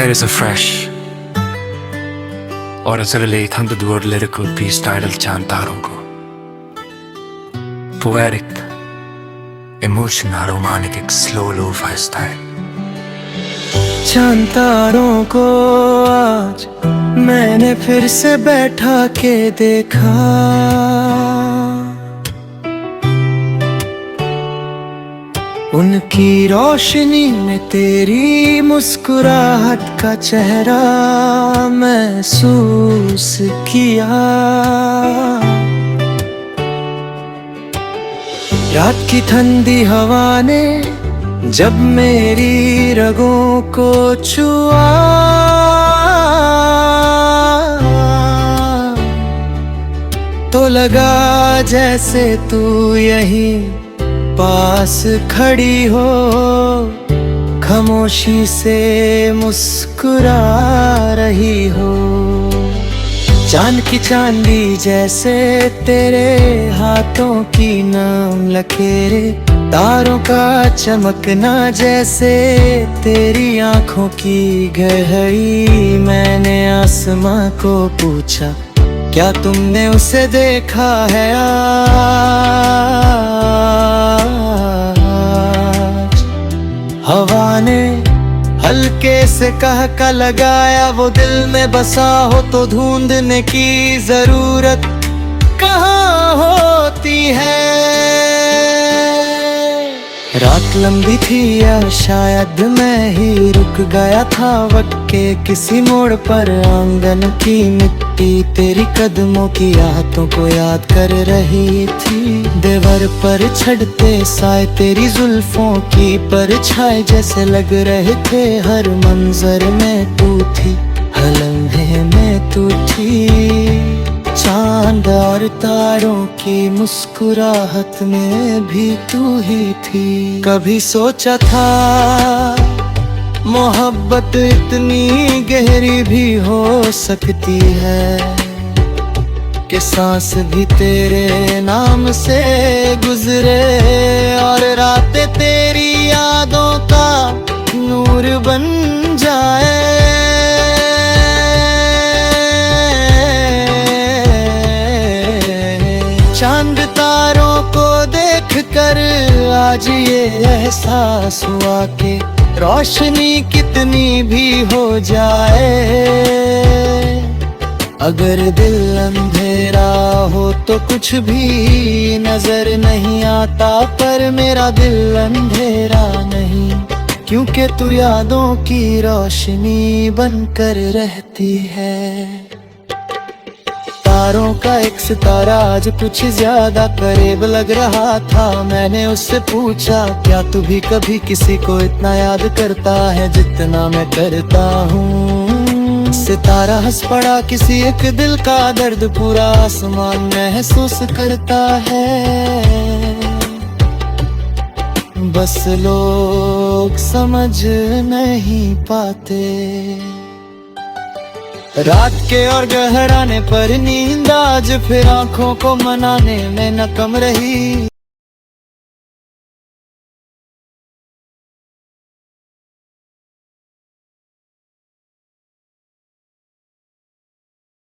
air is a fresh or as a relate on the word lyrical piece titled Chantaron ko. Poetic, emotional, romantic, slow lo-fi style. चांतारों को आज मैंने फिर से बैठा के देखा, उनकी रोशनी में तेरी मुस्कुराहट का चेहरा महसूस किया। रात की ठंडी हवा ने जब मेरी रगों को छुआ, तो लगा जैसे तू यहीं पास खड़ी हो, खामोशी से मुस्कुरा रही हो। चांद की चांदी जैसे तेरे हाथों की नम लकीरें, तारों का चमकना जैसे तेरी आंखों की गहराई। मैंने आसमां को पूछा, क्या तुमने उसे देखा है आज? हवा ने हल्के से कहका लगाया, वो दिल में बसा हो तो ढूंढने की जरूरत कहाँ होती है। रात लंबी थी या शायद मैं ही रुक गया था वक्त के किसी मोड़ पर। आंगन की मिट्टी तेरी कदमों की आहटों को याद कर रही थी। दीवार पर छड़ते साए तेरी जुल्फों की परछाई जैसे लग रहे थे। हर मंजर में तू थी, हर लम्हे में तू थी। चांद और तारों की मुस्कुराहट में भी तू ही थी। कभी सोचा था मोहब्बत इतनी गहरी भी हो सकती है, कि सांस भी तेरे नाम से गुजरे और रातें तेरी यादों का नूर बन जाए। चांद तारों को देख कर आज ये एहसास हुआ कि रोशनी कितनी भी हो जाए, अगर दिल अंधेरा हो तो कुछ भी नजर नहीं आता। पर मेरा दिल अंधेरा नहीं, क्योंकि तू यादों की रोशनी बनकर रहती है। तारों का एक सितारा आज कुछ ज्यादा करीब लग रहा था। मैंने उससे पूछा, क्या तू भी कभी किसी को इतना याद करता है जितना मैं करता हूँ? सितारा हंस पड़ा, किसी एक दिल का दर्द पूरा आसमान महसूस करता है। बस लोग समझ नहीं पाते। रात के और गहराने पर नींद आज फिर आंखों को मनाने में न कम रही।